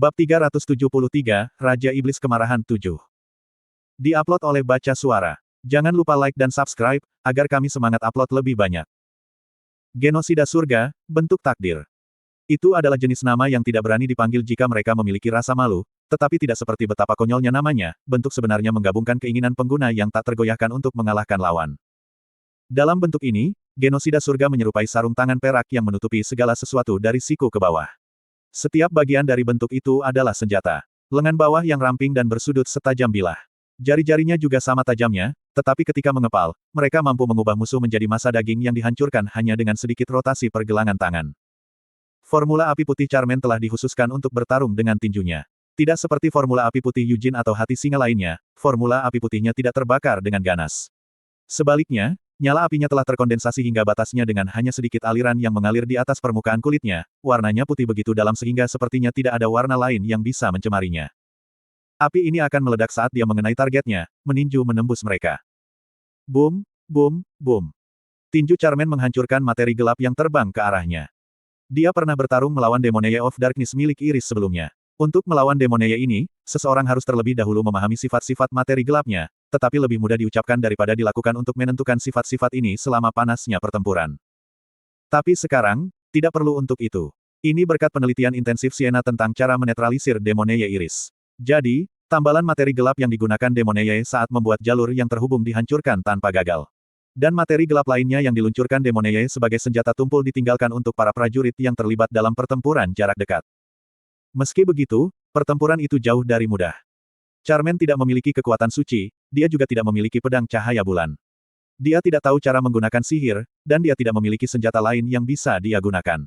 Bab 373, Raja Iblis Kemarahan 7. Di-upload oleh Baca Suara. Jangan lupa like dan subscribe, agar kami semangat upload lebih banyak. Genosida Surga, bentuk takdir. Itu adalah jenis nama yang tidak berani dipanggil jika mereka memiliki rasa malu, tetapi tidak seperti betapa konyolnya namanya, bentuk sebenarnya menggabungkan keinginan pengguna yang tak tergoyahkan untuk mengalahkan lawan. Dalam bentuk ini, Genosida Surga menyerupai sarung tangan perak yang menutupi segala sesuatu dari siku ke bawah. Setiap bagian dari bentuk itu adalah senjata. Lengan bawah yang ramping dan bersudut setajam bilah. Jari-jarinya juga sama tajamnya, tetapi ketika mengepal, mereka mampu mengubah musuh menjadi massa daging yang dihancurkan hanya dengan sedikit rotasi pergelangan tangan. Formula api putih Charmaine telah dikhususkan untuk bertarung dengan tinjunya. Tidak seperti formula api putih Yujin atau hati singa lainnya, formula api putihnya tidak terbakar dengan ganas. Sebaliknya, nyala apinya telah terkondensasi hingga batasnya dengan hanya sedikit aliran yang mengalir di atas permukaan kulitnya, warnanya putih begitu dalam sehingga sepertinya tidak ada warna lain yang bisa mencemarinya. Api ini akan meledak saat dia mengenai targetnya, meninju menembus mereka. Boom, boom, boom. Tinju Charmaine menghancurkan materi gelap yang terbang ke arahnya. Dia pernah bertarung melawan Demoneye of Darkness milik Iris sebelumnya. Untuk melawan Demoneye ini, seseorang harus terlebih dahulu memahami sifat-sifat materi gelapnya, tetapi lebih mudah diucapkan daripada dilakukan untuk menentukan sifat-sifat ini selama panasnya pertempuran. Tapi sekarang, tidak perlu untuk itu. Ini berkat penelitian intensif Sienna tentang cara menetralisir Demoneye Iris. Jadi, tambalan materi gelap yang digunakan Demoneye saat membuat jalur yang terhubung dihancurkan tanpa gagal. Dan materi gelap lainnya yang diluncurkan Demoneye sebagai senjata tumpul ditinggalkan untuk para prajurit yang terlibat dalam pertempuran jarak dekat. Meski begitu, pertempuran itu jauh dari mudah. Charmaine tidak memiliki kekuatan suci, dia juga tidak memiliki pedang cahaya bulan. Dia tidak tahu cara menggunakan sihir, dan dia tidak memiliki senjata lain yang bisa dia gunakan.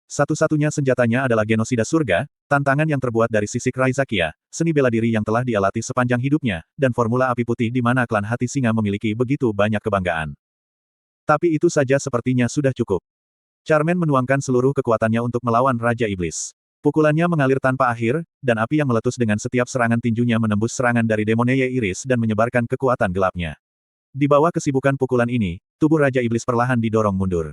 Satu-satunya senjatanya adalah Genosida Surga, tantangan yang terbuat dari sisik Raizakia, seni bela diri yang telah dia latih sepanjang hidupnya, dan formula api putih di mana klan Hati Singa memiliki begitu banyak kebanggaan. Tapi itu saja sepertinya sudah cukup. Charmaine menuangkan seluruh kekuatannya untuk melawan Raja Iblis. Pukulannya mengalir tanpa akhir, dan api yang meletus dengan setiap serangan tinjunya menembus serangan dari Demoneye Iris dan menyebarkan kekuatan gelapnya. Di bawah kesibukan pukulan ini, tubuh Raja Iblis perlahan didorong mundur.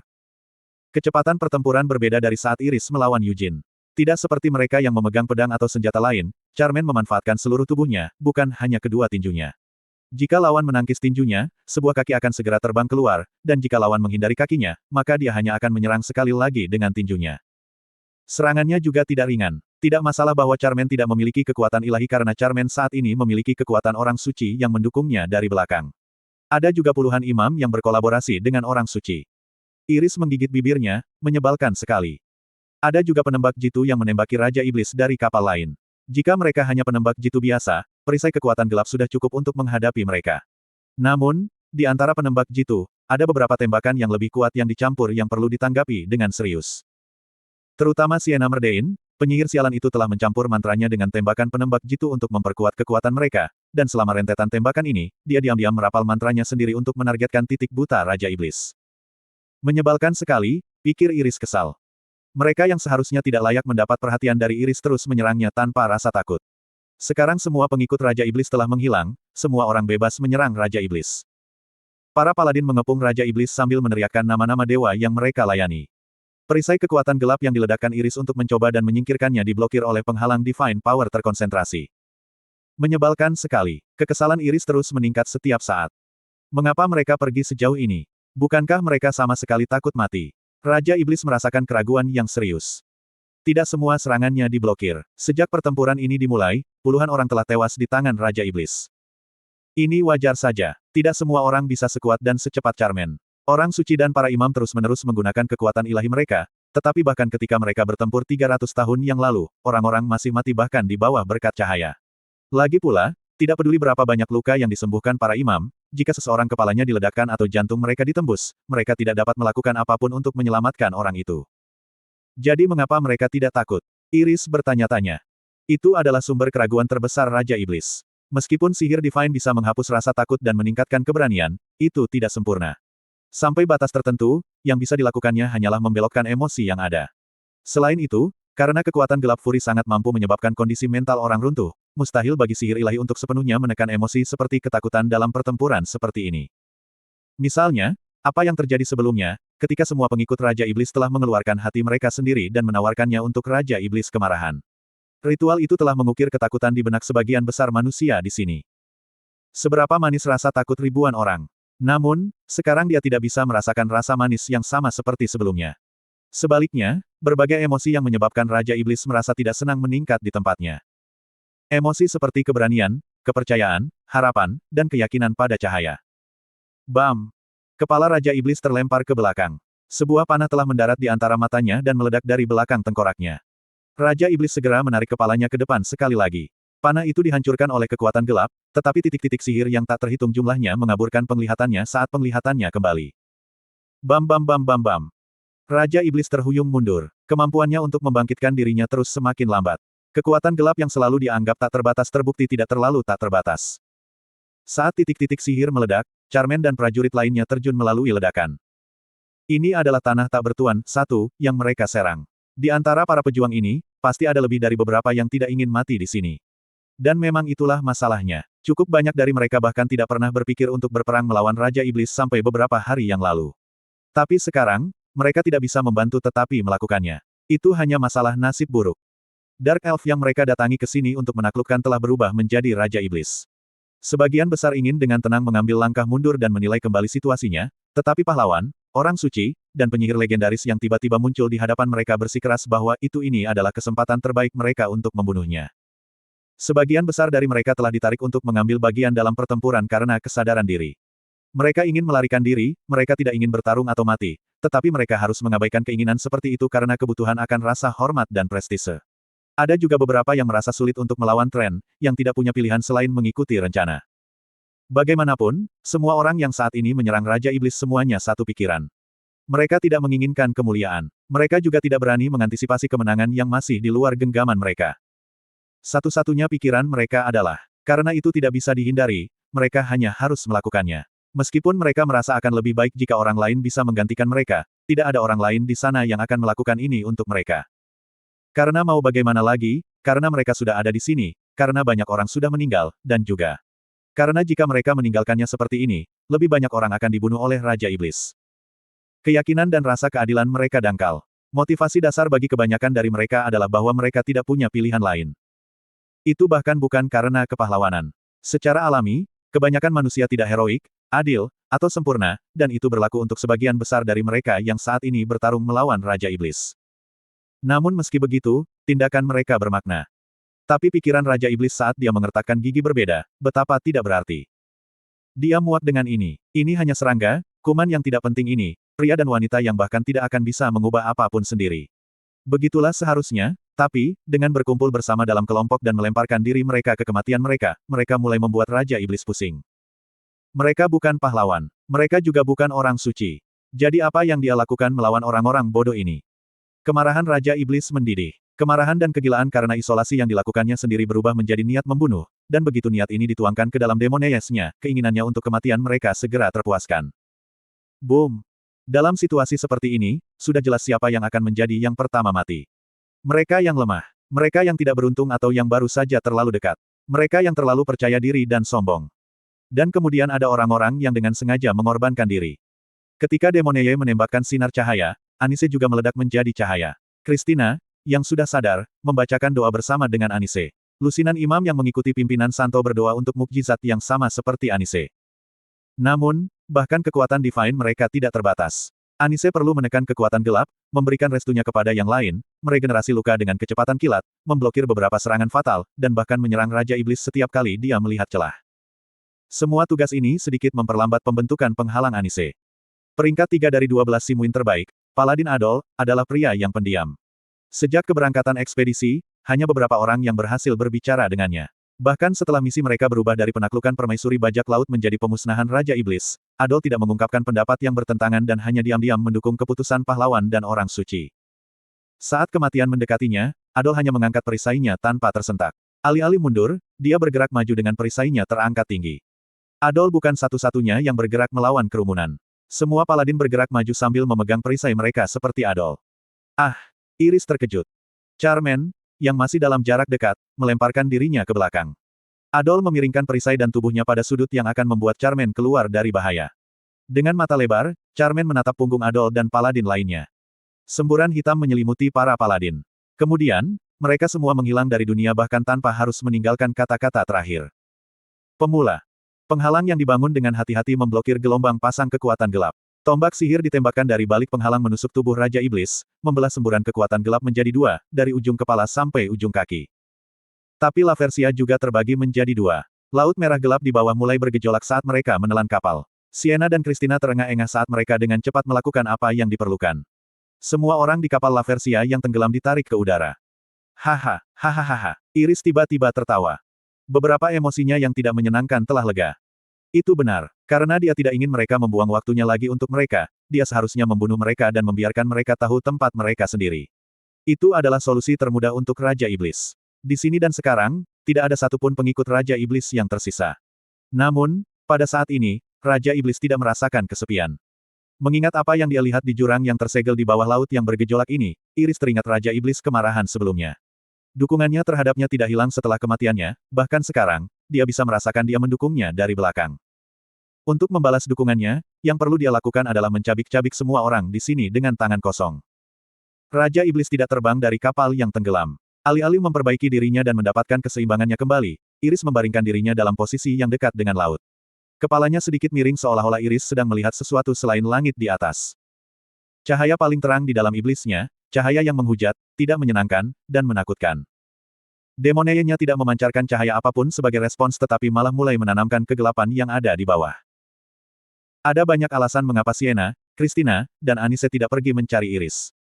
Kecepatan pertempuran berbeda dari saat Iris melawan Yujin. Tidak seperti mereka yang memegang pedang atau senjata lain, Charmaine memanfaatkan seluruh tubuhnya, bukan hanya kedua tinjunya. Jika lawan menangkis tinjunya, sebuah kaki akan segera terbang keluar, dan jika lawan menghindari kakinya, maka dia hanya akan menyerang sekali lagi dengan tinjunya. Serangannya juga tidak ringan. Tidak masalah bahwa Charmaine tidak memiliki kekuatan ilahi karena Charmaine saat ini memiliki kekuatan orang suci yang mendukungnya dari belakang. Ada juga puluhan imam yang berkolaborasi dengan orang suci. Iris menggigit bibirnya, menyebalkan sekali. Ada juga penembak jitu yang menembaki Raja Iblis dari kapal lain. Jika mereka hanya penembak jitu biasa, perisai kekuatan gelap sudah cukup untuk menghadapi mereka. Namun, di antara penembak jitu, ada beberapa tembakan yang lebih kuat yang dicampur yang perlu ditanggapi dengan serius. Terutama Sienna Merdein, penyihir sialan itu telah mencampur mantranya dengan tembakan penembak jitu untuk memperkuat kekuatan mereka, dan selama rentetan tembakan ini, dia diam-diam merapal mantranya sendiri untuk menargetkan titik buta Raja Iblis. Menyebalkan sekali, pikir Iris kesal. Mereka yang seharusnya tidak layak mendapat perhatian dari Iris terus menyerangnya tanpa rasa takut. Sekarang semua pengikut Raja Iblis telah menghilang, semua orang bebas menyerang Raja Iblis. Para paladin mengepung Raja Iblis sambil meneriakkan nama-nama dewa yang mereka layani. Perisai kekuatan gelap yang diledakkan Iris untuk mencoba dan menyingkirkannya diblokir oleh penghalang Divine Power terkonsentrasi. Menyebalkan sekali. Kekesalan Iris terus meningkat setiap saat. Mengapa mereka pergi sejauh ini? Bukankah mereka sama sekali takut mati? Raja Iblis merasakan keraguan yang serius. Tidak semua serangannya diblokir. Sejak pertempuran ini dimulai, puluhan orang telah tewas di tangan Raja Iblis. Ini wajar saja. Tidak semua orang bisa sekuat dan secepat Charmaine. Orang suci dan para imam terus-menerus menggunakan kekuatan ilahi mereka, tetapi bahkan ketika mereka bertempur 300 tahun yang lalu, orang-orang masih mati bahkan di bawah berkat cahaya. Lagi pula, tidak peduli berapa banyak luka yang disembuhkan para imam, jika seseorang kepalanya diledakkan atau jantung mereka ditembus, mereka tidak dapat melakukan apapun untuk menyelamatkan orang itu. Jadi mengapa mereka tidak takut? Iris bertanya-tanya. Itu adalah sumber keraguan terbesar Raja Iblis. Meskipun sihir Divine bisa menghapus rasa takut dan meningkatkan keberanian, itu tidak sempurna. Sampai batas tertentu, yang bisa dilakukannya hanyalah membelokkan emosi yang ada. Selain itu, karena kekuatan gelap Furi sangat mampu menyebabkan kondisi mental orang runtuh, mustahil bagi sihir ilahi untuk sepenuhnya menekan emosi seperti ketakutan dalam pertempuran seperti ini. Misalnya, apa yang terjadi sebelumnya, ketika semua pengikut Raja Iblis telah mengeluarkan hati mereka sendiri dan menawarkannya untuk Raja Iblis kemarahan. Ritual itu telah mengukir ketakutan di benak sebagian besar manusia di sini. Seberapa manis rasa takut ribuan orang. Namun, sekarang dia tidak bisa merasakan rasa manis yang sama seperti sebelumnya. Sebaliknya, berbagai emosi yang menyebabkan Raja Iblis merasa tidak senang meningkat di tempatnya. Emosi seperti keberanian, kepercayaan, harapan, dan keyakinan pada cahaya. Bam! Kepala Raja Iblis terlempar ke belakang. Sebuah panah telah mendarat di antara matanya dan meledak dari belakang tengkoraknya. Raja Iblis segera menarik kepalanya ke depan sekali lagi. Panah itu dihancurkan oleh kekuatan gelap, tetapi titik-titik sihir yang tak terhitung jumlahnya mengaburkan penglihatannya saat penglihatannya kembali. Bam bam bam bam bam. Raja Iblis terhuyung mundur. Kemampuannya untuk membangkitkan dirinya terus semakin lambat. Kekuatan gelap yang selalu dianggap tak terbatas terbukti tidak terlalu tak terbatas. Saat titik-titik sihir meledak, Charmaine dan prajurit lainnya terjun melalui ledakan. Ini adalah tanah tak bertuan, satu, yang mereka serang. Di antara para pejuang ini, pasti ada lebih dari beberapa yang tidak ingin mati di sini. Dan memang itulah masalahnya. Cukup banyak dari mereka bahkan tidak pernah berpikir untuk berperang melawan Raja Iblis sampai beberapa hari yang lalu. Tapi sekarang, mereka tidak bisa membantu tetapi melakukannya. Itu hanya masalah nasib buruk. Dark Elf yang mereka datangi ke sini untuk menaklukkan telah berubah menjadi Raja Iblis. Sebagian besar ingin dengan tenang mengambil langkah mundur dan menilai kembali situasinya, tetapi pahlawan, orang suci, dan penyihir legendaris yang tiba-tiba muncul di hadapan mereka bersikeras bahwa ini adalah kesempatan terbaik mereka untuk membunuhnya. Sebagian besar dari mereka telah ditarik untuk mengambil bagian dalam pertempuran karena kesadaran diri. Mereka ingin melarikan diri, mereka tidak ingin bertarung atau mati, tetapi mereka harus mengabaikan keinginan seperti itu karena kebutuhan akan rasa hormat dan prestise. Ada juga beberapa yang merasa sulit untuk melawan tren, yang tidak punya pilihan selain mengikuti rencana. Bagaimanapun, semua orang yang saat ini menyerang Raja Iblis semuanya satu pikiran. Mereka tidak menginginkan kemuliaan. Mereka juga tidak berani mengantisipasi kemenangan yang masih di luar genggaman mereka. Satu-satunya pikiran mereka adalah, karena itu tidak bisa dihindari, mereka hanya harus melakukannya. Meskipun mereka merasa akan lebih baik jika orang lain bisa menggantikan mereka, tidak ada orang lain di sana yang akan melakukan ini untuk mereka. Karena mau bagaimana lagi, karena mereka sudah ada di sini, karena banyak orang sudah meninggal, dan juga karena jika mereka meninggalkannya seperti ini, lebih banyak orang akan dibunuh oleh Raja Iblis. Keyakinan dan rasa keadilan mereka dangkal. Motivasi dasar bagi kebanyakan dari mereka adalah bahwa mereka tidak punya pilihan lain. Itu bahkan bukan karena kepahlawanan. Secara alami, kebanyakan manusia tidak heroik, adil, atau sempurna, dan itu berlaku untuk sebagian besar dari mereka yang saat ini bertarung melawan Raja Iblis. Namun meski begitu, tindakan mereka bermakna. Tapi pikiran Raja Iblis saat dia mengertakkan gigi berbeda, betapa tidak berarti. Dia muak dengan ini. Ini hanya serangga, kuman yang tidak penting ini, pria dan wanita yang bahkan tidak akan bisa mengubah apapun sendiri. Begitulah seharusnya, tapi, dengan berkumpul bersama dalam kelompok dan melemparkan diri mereka ke kematian mereka, mereka mulai membuat Raja Iblis pusing. Mereka bukan pahlawan. Mereka juga bukan orang suci. Jadi apa yang dia lakukan melawan orang-orang bodoh ini? Kemarahan Raja Iblis mendidih. Kemarahan dan kegilaan karena isolasi yang dilakukannya sendiri berubah menjadi niat membunuh, dan begitu niat ini dituangkan ke dalam Demoneyes-nya, keinginannya untuk kematian mereka segera terpuaskan. Boom! Dalam situasi seperti ini, sudah jelas siapa yang akan menjadi yang pertama mati. Mereka yang lemah. Mereka yang tidak beruntung atau yang baru saja terlalu dekat. Mereka yang terlalu percaya diri dan sombong. Dan kemudian ada orang-orang yang dengan sengaja mengorbankan diri. Ketika Demoneye menembakkan sinar cahaya, Anise juga meledak menjadi cahaya. Christina, yang sudah sadar, membacakan doa bersama dengan Anise. Lusinan imam yang mengikuti pimpinan Santo berdoa untuk mukjizat yang sama seperti Anise. Namun, bahkan kekuatan divine mereka tidak terbatas. Anise perlu menekan kekuatan gelap, memberikan restunya kepada yang lain, meregenerasi luka dengan kecepatan kilat, memblokir beberapa serangan fatal, dan bahkan menyerang Raja Iblis setiap kali dia melihat celah. Semua tugas ini sedikit memperlambat pembentukan penghalang Anise. Peringkat 3 dari 12 Simuin terbaik, Paladin Adol, adalah pria yang pendiam. Sejak keberangkatan ekspedisi, hanya beberapa orang yang berhasil berbicara dengannya. Bahkan setelah misi mereka berubah dari penaklukan permaisuri bajak laut menjadi pemusnahan Raja Iblis, Adol tidak mengungkapkan pendapat yang bertentangan dan hanya diam-diam mendukung keputusan pahlawan dan orang suci. Saat kematian mendekatinya, Adol hanya mengangkat perisainya tanpa tersentak. Alih-alih mundur, dia bergerak maju dengan perisainya terangkat tinggi. Adol bukan satu-satunya yang bergerak melawan kerumunan. Semua paladin bergerak maju sambil memegang perisai mereka seperti Adol. Ah! Iris terkejut. Charmaine, yang masih dalam jarak dekat, melemparkan dirinya ke belakang. Adol memiringkan perisai dan tubuhnya pada sudut yang akan membuat Charmaine keluar dari bahaya. Dengan mata lebar, Charmaine menatap punggung Adol dan paladin lainnya. Semburan hitam menyelimuti para paladin. Kemudian, mereka semua menghilang dari dunia bahkan tanpa harus meninggalkan kata-kata terakhir. Pemula. Penghalang yang dibangun dengan hati-hati memblokir gelombang pasang kekuatan gelap. Tombak sihir ditembakkan dari balik penghalang menusuk tubuh Raja Iblis, membelah semburan kekuatan gelap menjadi dua, dari ujung kepala sampai ujung kaki. Tapi Laversia juga terbagi menjadi dua. Laut merah gelap di bawah mulai bergejolak saat mereka menelan kapal. Sienna dan Christina terengah-engah saat mereka dengan cepat melakukan apa yang diperlukan. Semua orang di kapal Laversia yang tenggelam ditarik ke udara. Haha, hahaha. Iris tiba-tiba tertawa. Beberapa emosinya yang tidak menyenangkan telah lega. Itu benar. Karena dia tidak ingin mereka membuang waktunya lagi untuk mereka, dia seharusnya membunuh mereka dan membiarkan mereka tahu tempat mereka sendiri. Itu adalah solusi termudah untuk Raja Iblis. Di sini dan sekarang, tidak ada satupun pengikut Raja Iblis yang tersisa. Namun, pada saat ini, Raja Iblis tidak merasakan kesepian. Mengingat apa yang dia lihat di jurang yang tersegel di bawah laut yang bergejolak ini, Iris teringat Raja Iblis kemarahan sebelumnya. Dukungannya terhadapnya tidak hilang setelah kematiannya, bahkan sekarang, dia bisa merasakan dia mendukungnya dari belakang. Untuk membalas dukungannya, yang perlu dia lakukan adalah mencabik-cabik semua orang di sini dengan tangan kosong. Raja Iblis tidak terbang dari kapal yang tenggelam. Alih-alih memperbaiki dirinya dan mendapatkan keseimbangannya kembali, Iris membaringkan dirinya dalam posisi yang dekat dengan laut. Kepalanya sedikit miring seolah-olah Iris sedang melihat sesuatu selain langit di atas. Cahaya paling terang di dalam iblisnya, cahaya yang menghujat, tidak menyenangkan, dan menakutkan. Demonenya tidak memancarkan cahaya apapun sebagai respons tetapi malah mulai menanamkan kegelapan yang ada di bawah. Ada banyak alasan mengapa Sienna, Christina, dan Anise tidak pergi mencari Iris.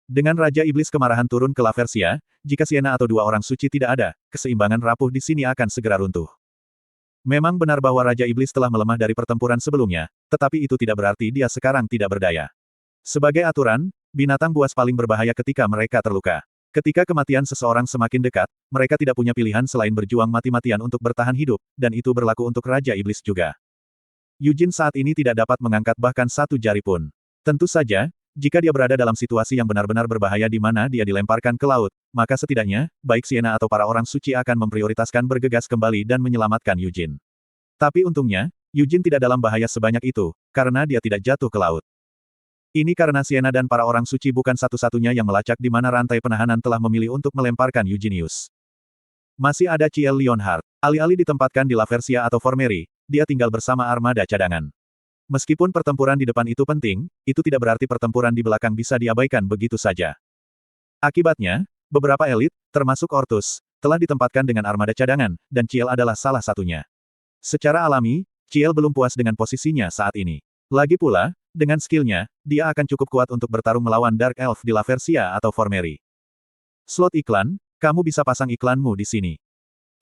Dengan Raja Iblis kemarahan turun ke Laversia, jika Sienna atau dua orang suci tidak ada, keseimbangan rapuh di sini akan segera runtuh. Memang benar bahwa Raja Iblis telah melemah dari pertempuran sebelumnya, tetapi itu tidak berarti dia sekarang tidak berdaya. Sebagai aturan, binatang buas paling berbahaya ketika mereka terluka. Ketika kematian seseorang semakin dekat, mereka tidak punya pilihan selain berjuang mati-matian untuk bertahan hidup, dan itu berlaku untuk Raja Iblis juga. Eugene saat ini tidak dapat mengangkat bahkan satu jari pun. Tentu saja, jika dia berada dalam situasi yang benar-benar berbahaya di mana dia dilemparkan ke laut, maka setidaknya, baik Sienna atau para orang suci akan memprioritaskan bergegas kembali dan menyelamatkan Eugene. Tapi untungnya, Eugene tidak dalam bahaya sebanyak itu, karena dia tidak jatuh ke laut. Ini karena Sienna dan para orang suci bukan satu-satunya yang melacak di mana rantai penahanan telah memilih untuk melemparkan Eugenius. Masih ada Ciel Leonhardt. Alih-alih ditempatkan di Laversia atau Formeri, dia tinggal bersama armada cadangan. Meskipun pertempuran di depan itu penting, itu tidak berarti pertempuran di belakang bisa diabaikan begitu saja. Akibatnya, beberapa elit, termasuk Ortus, telah ditempatkan dengan armada cadangan, dan Ciel adalah salah satunya. Secara alami, Ciel belum puas dengan posisinya saat ini. Lagi pula, dengan skillnya, dia akan cukup kuat untuk bertarung melawan Dark Elf di Laversia atau Formeri. Slot iklan, kamu bisa pasang iklanmu di sini.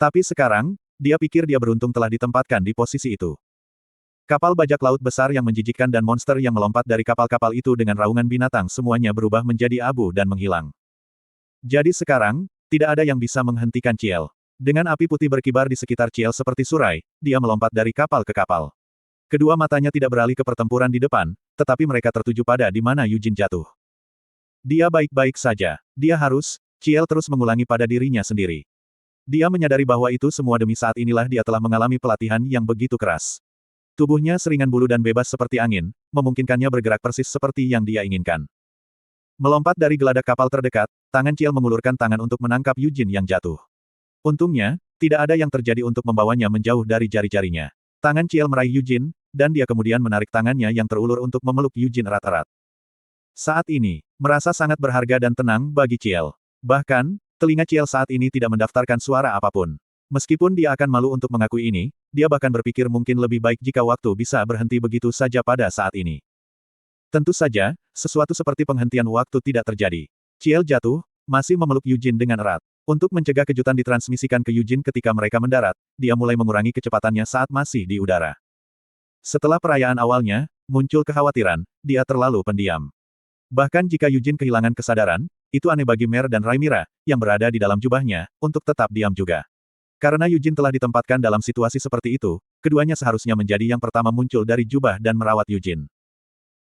Tapi sekarang, dia pikir dia beruntung telah ditempatkan di posisi itu. Kapal bajak laut besar yang menjijikkan dan monster yang melompat dari kapal-kapal itu dengan raungan binatang semuanya berubah menjadi abu dan menghilang. Jadi sekarang, tidak ada yang bisa menghentikan Ciel. Dengan api putih berkibar di sekitar Ciel seperti surai, dia melompat dari kapal ke kapal. Kedua matanya tidak beralih ke pertempuran di depan, tetapi mereka tertuju pada di mana Eugene jatuh. Dia baik-baik saja. Dia harus, Ciel terus mengulangi pada dirinya sendiri. Dia menyadari bahwa itu semua demi saat inilah dia telah mengalami pelatihan yang begitu keras. Tubuhnya seringan bulu dan bebas seperti angin, memungkinkannya bergerak persis seperti yang dia inginkan. Melompat dari geladak kapal terdekat, tangan Ciel mengulurkan tangan untuk menangkap Eugene yang jatuh. Untungnya, tidak ada yang terjadi untuk membawanya menjauh dari jari-jarinya. Tangan Ciel meraih Eugene, dan dia kemudian menarik tangannya yang terulur untuk memeluk Eugene erat-erat. Saat ini, merasa sangat berharga dan tenang bagi Ciel. Bahkan, telinga Ciel saat ini tidak mendaftarkan suara apapun. Meskipun dia akan malu untuk mengakui ini, dia bahkan berpikir mungkin lebih baik jika waktu bisa berhenti begitu saja pada saat ini. Tentu saja, sesuatu seperti penghentian waktu tidak terjadi. Ciel jatuh, masih memeluk Eugene dengan erat. Untuk mencegah kejutan ditransmisikan ke Eugene ketika mereka mendarat, dia mulai mengurangi kecepatannya saat masih di udara. Setelah perayaan awalnya, muncul kekhawatiran, dia terlalu pendiam. Bahkan jika Eugene kehilangan kesadaran, itu aneh bagi Mer dan Rhaenyra, yang berada di dalam jubahnya, untuk tetap diam juga. Karena Eugene telah ditempatkan dalam situasi seperti itu, keduanya seharusnya menjadi yang pertama muncul dari jubah dan merawat Eugene.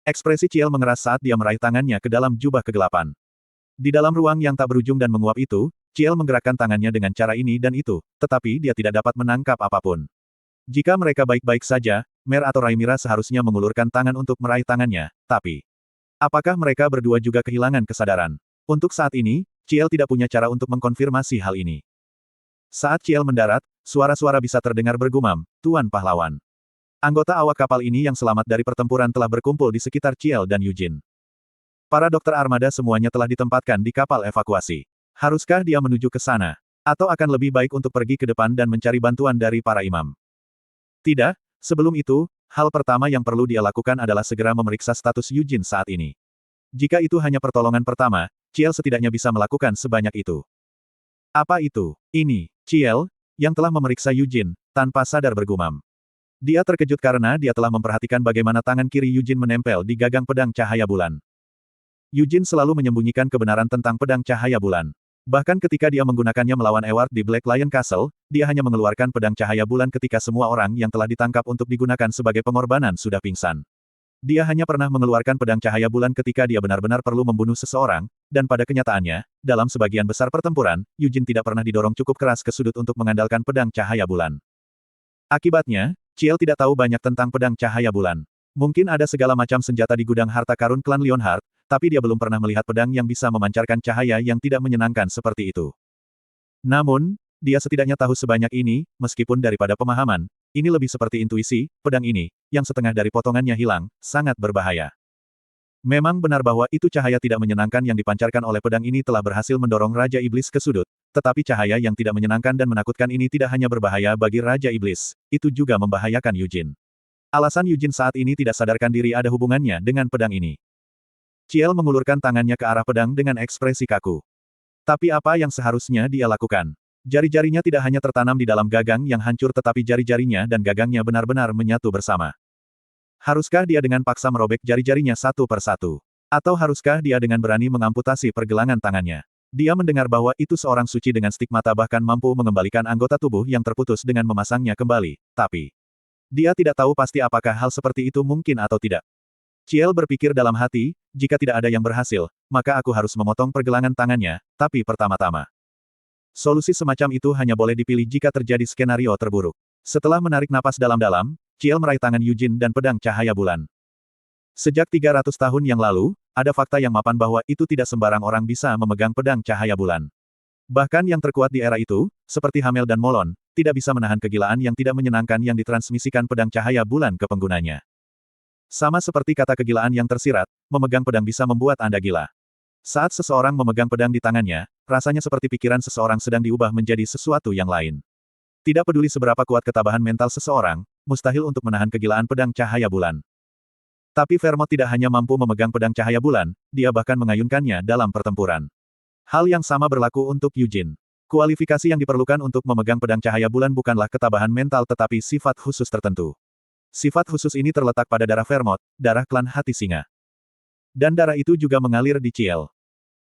Ekspresi Ciel mengeras saat dia meraih tangannya ke dalam jubah kegelapan. Di dalam ruang yang tak berujung dan menguap itu, Ciel menggerakkan tangannya dengan cara ini dan itu, tetapi dia tidak dapat menangkap apapun. Jika mereka baik-baik saja, Mer atau Rhaenyra seharusnya mengulurkan tangan untuk meraih tangannya, tapi apakah mereka berdua juga kehilangan kesadaran? Untuk saat ini, Ciel tidak punya cara untuk mengkonfirmasi hal ini. Saat Ciel mendarat, suara-suara bisa terdengar bergumam, "Tuan pahlawan." Anggota awak kapal ini yang selamat dari pertempuran telah berkumpul di sekitar Ciel dan Eugene. Para dokter armada semuanya telah ditempatkan di kapal evakuasi. Haruskah dia menuju ke sana? Atau akan lebih baik untuk pergi ke depan dan mencari bantuan dari para imam? Tidak, sebelum itu, hal pertama yang perlu dia lakukan adalah segera memeriksa status Eugene saat ini. Jika itu hanya pertolongan pertama, Ciel setidaknya bisa melakukan sebanyak itu. Apa itu? Ini, Ciel, yang telah memeriksa Eugene, tanpa sadar bergumam. Dia terkejut karena dia telah memperhatikan bagaimana tangan kiri Eugene menempel di gagang pedang cahaya bulan. Eugene selalu menyembunyikan kebenaran tentang pedang cahaya bulan. Bahkan ketika dia menggunakannya melawan Eward di Black Lion Castle, dia hanya mengeluarkan pedang cahaya bulan ketika semua orang yang telah ditangkap untuk digunakan sebagai pengorbanan sudah pingsan. Dia hanya pernah mengeluarkan pedang cahaya bulan ketika dia benar-benar perlu membunuh seseorang, dan pada kenyataannya, dalam sebagian besar pertempuran, Eugene tidak pernah didorong cukup keras ke sudut untuk mengandalkan pedang cahaya bulan. Akibatnya, Ciel tidak tahu banyak tentang pedang cahaya bulan. Mungkin ada segala macam senjata di gudang harta karun klan Leonhardt, tapi dia belum pernah melihat pedang yang bisa memancarkan cahaya yang tidak menyenangkan seperti itu. Namun, dia setidaknya tahu sebanyak ini, meskipun daripada pemahaman, ini lebih seperti intuisi, pedang ini, yang setengah dari potongannya hilang, sangat berbahaya. Memang benar bahwa itu cahaya tidak menyenangkan yang dipancarkan oleh pedang ini telah berhasil mendorong Raja Iblis ke sudut, tetapi cahaya yang tidak menyenangkan dan menakutkan ini tidak hanya berbahaya bagi Raja Iblis, itu juga membahayakan Eugene. Alasan Eugene saat ini tidak sadarkan diri ada hubungannya dengan pedang ini. Ciel mengulurkan tangannya ke arah pedang dengan ekspresi kaku. Tapi apa yang seharusnya dia lakukan? Jari-jarinya tidak hanya tertanam di dalam gagang yang hancur tetapi jari-jarinya dan gagangnya benar-benar menyatu bersama. Haruskah dia dengan paksa merobek jari-jarinya satu per satu? Atau haruskah dia dengan berani mengamputasi pergelangan tangannya? Dia mendengar bahwa itu seorang suci dengan stigmata bahkan mampu mengembalikan anggota tubuh yang terputus dengan memasangnya kembali, tapi dia tidak tahu pasti apakah hal seperti itu mungkin atau tidak. Ciel berpikir dalam hati, jika tidak ada yang berhasil, maka aku harus memotong pergelangan tangannya, tapi pertama-tama. Solusi semacam itu hanya boleh dipilih jika terjadi skenario terburuk. Setelah menarik napas dalam-dalam, Ciel meraih tangan Eugene dan pedang cahaya bulan. Sejak 300 tahun yang lalu, ada fakta yang mapan bahwa itu tidak sembarang orang bisa memegang pedang cahaya bulan. Bahkan yang terkuat di era itu, seperti Hamel dan Molon, tidak bisa menahan kegilaan yang tidak menyenangkan yang ditransmisikan pedang cahaya bulan ke penggunanya. Sama seperti kata kegilaan yang tersirat, memegang pedang bisa membuat Anda gila. Saat seseorang memegang pedang di tangannya, rasanya seperti pikiran seseorang sedang diubah menjadi sesuatu yang lain. Tidak peduli seberapa kuat ketabahan mental seseorang, mustahil untuk menahan kegilaan pedang cahaya bulan. Tapi Vermont tidak hanya mampu memegang pedang cahaya bulan, dia bahkan mengayunkannya dalam pertempuran. Hal yang sama berlaku untuk Eugene. Kualifikasi yang diperlukan untuk memegang pedang cahaya bulan bukanlah ketabahan mental tetapi sifat khusus tertentu. Sifat khusus ini terletak pada darah Vermont, darah klan hati singa. Dan darah itu juga mengalir di Ciel.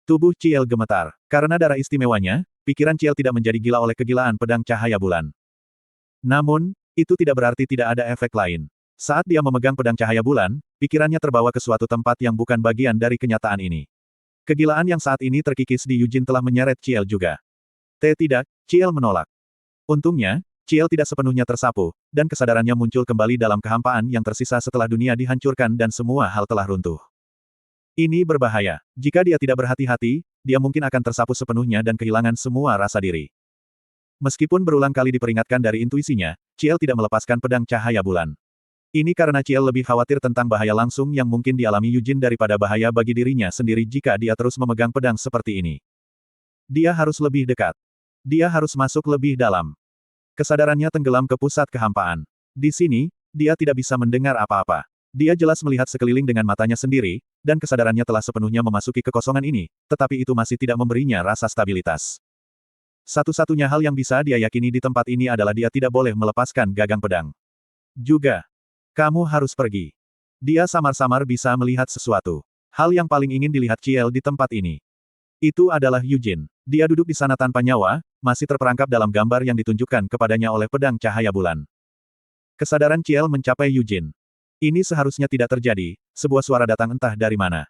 Tubuh Ciel gemetar. Karena darah istimewanya, pikiran Ciel tidak menjadi gila oleh kegilaan pedang cahaya bulan. Namun, itu tidak berarti tidak ada efek lain. Saat dia memegang pedang cahaya bulan, pikirannya terbawa ke suatu tempat yang bukan bagian dari kenyataan ini. Kegilaan yang saat ini terkikis di Eugene telah menyeret Ciel juga. Tidak, Ciel menolak. Untungnya, Ciel tidak sepenuhnya tersapu, dan kesadarannya muncul kembali dalam kehampaan yang tersisa setelah dunia dihancurkan dan semua hal telah runtuh. Ini berbahaya. Jika dia tidak berhati-hati, dia mungkin akan tersapu sepenuhnya dan kehilangan semua rasa diri. Meskipun berulang kali diperingatkan dari intuisinya, Ciel tidak melepaskan pedang cahaya bulan. Ini karena Ciel lebih khawatir tentang bahaya langsung yang mungkin dialami Eugene daripada bahaya bagi dirinya sendiri jika dia terus memegang pedang seperti ini. Dia harus lebih dekat. Dia harus masuk lebih dalam. Kesadarannya tenggelam ke pusat kehampaan. Di sini, dia tidak bisa mendengar apa-apa. Dia jelas melihat sekeliling dengan matanya sendiri, dan kesadarannya telah sepenuhnya memasuki kekosongan ini, tetapi itu masih tidak memberinya rasa stabilitas. Satu-satunya hal yang bisa dia yakini di tempat ini adalah dia tidak boleh melepaskan gagang pedang. Juga, kamu harus pergi. Dia samar-samar bisa melihat sesuatu. Hal yang paling ingin dilihat Ciel di tempat ini. Itu adalah Eugene. Dia duduk di sana tanpa nyawa, masih terperangkap dalam gambar yang ditunjukkan kepadanya oleh pedang cahaya bulan. Kesadaran Ciel mencapai Eugene. Ini seharusnya tidak terjadi, sebuah suara datang entah dari mana.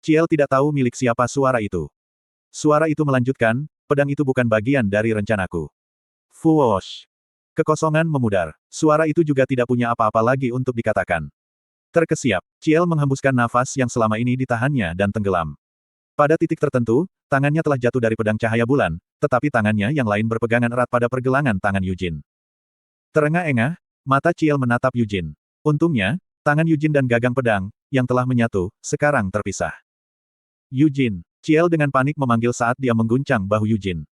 Ciel tidak tahu milik siapa suara itu. Suara itu melanjutkan, pedang itu bukan bagian dari rencanaku. Fuosh. Kekosongan memudar. Suara itu juga tidak punya apa-apa lagi untuk dikatakan. Terkesiap, Ciel menghembuskan nafas yang selama ini ditahannya dan tenggelam. Pada titik tertentu, tangannya telah jatuh dari pedang cahaya bulan, tetapi tangannya yang lain berpegangan erat pada pergelangan tangan Yujin. Terengah-engah, mata Ciel menatap Yujin. Untungnya, tangan Yujin dan gagang pedang, yang telah menyatu, sekarang terpisah. Yujin, Ciel dengan panik memanggil saat dia mengguncang bahu Yujin.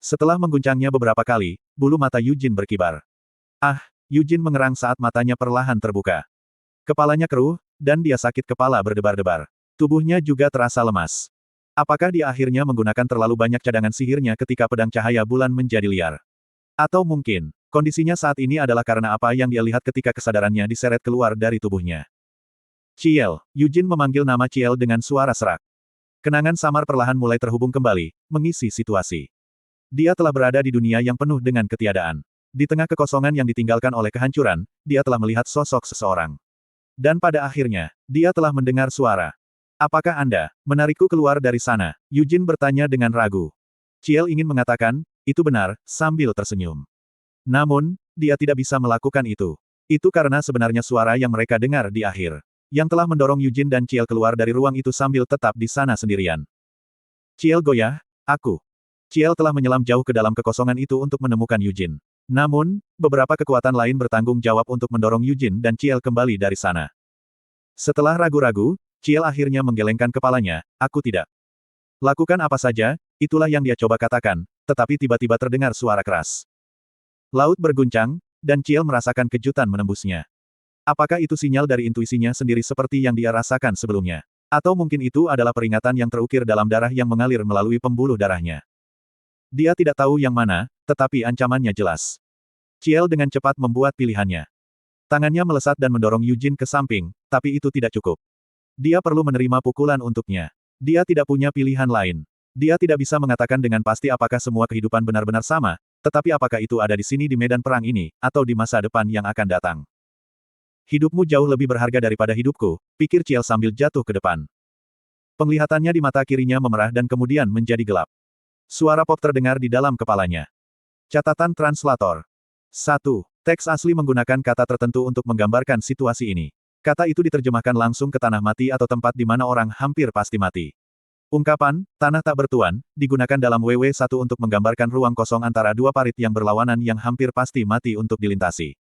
Setelah mengguncangnya beberapa kali, bulu mata Yujin berkibar. Ah, Yujin mengerang saat matanya perlahan terbuka. Kepalanya keruh, dan dia sakit kepala berdebar-debar. Tubuhnya juga terasa lemas. Apakah dia akhirnya menggunakan terlalu banyak cadangan sihirnya ketika pedang cahaya bulan menjadi liar? Atau mungkin, kondisinya saat ini adalah karena apa yang dia lihat ketika kesadarannya diseret keluar dari tubuhnya. Ciel, Yujin memanggil nama Ciel dengan suara serak. Kenangan samar perlahan mulai terhubung kembali, mengisi situasi. Dia telah berada di dunia yang penuh dengan ketiadaan. Di tengah kekosongan yang ditinggalkan oleh kehancuran, dia telah melihat sosok seseorang. Dan pada akhirnya, dia telah mendengar suara. Apakah Anda menarikku keluar dari sana? Yujin bertanya dengan ragu. Ciel ingin mengatakan, itu benar, sambil tersenyum. Namun, dia tidak bisa melakukan itu. Itu karena sebenarnya suara yang mereka dengar di akhir. Yang telah mendorong Yujin dan Ciel keluar dari ruang itu sambil tetap di sana sendirian. Ciel goyah, aku. Ciel telah menyelam jauh ke dalam kekosongan itu untuk menemukan Yujin. Namun, beberapa kekuatan lain bertanggung jawab untuk mendorong Yujin dan Ciel kembali dari sana. Setelah ragu-ragu, Ciel akhirnya menggelengkan kepalanya, aku tidak. Lakukan apa saja, itulah yang dia coba katakan, tetapi tiba-tiba terdengar suara keras. Laut berguncang, dan Ciel merasakan kejutan menembusnya. Apakah itu sinyal dari intuisinya sendiri seperti yang dia rasakan sebelumnya? Atau mungkin itu adalah peringatan yang terukir dalam darah yang mengalir melalui pembuluh darahnya? Dia tidak tahu yang mana, tetapi ancamannya jelas. Ciel dengan cepat membuat pilihannya. Tangannya melesat dan mendorong Yujin ke samping, tapi itu tidak cukup. Dia perlu menerima pukulan untuknya. Dia tidak punya pilihan lain. Dia tidak bisa mengatakan dengan pasti apakah semua kehidupan benar-benar sama, tetapi apakah itu ada di sini di medan perang ini, atau di masa depan yang akan datang. Hidupmu jauh lebih berharga daripada hidupku, pikir Ciel sambil jatuh ke depan. Penglihatannya di mata kirinya memerah dan kemudian menjadi gelap. Suara pop terdengar di dalam kepalanya. Catatan translator. 1. Teks asli menggunakan kata tertentu untuk menggambarkan situasi ini. Kata itu diterjemahkan langsung ke tanah mati atau tempat di mana orang hampir pasti mati. Ungkapan, tanah tak bertuan, digunakan dalam WW1 untuk menggambarkan ruang kosong antara dua parit yang berlawanan yang hampir pasti mati untuk dilintasi.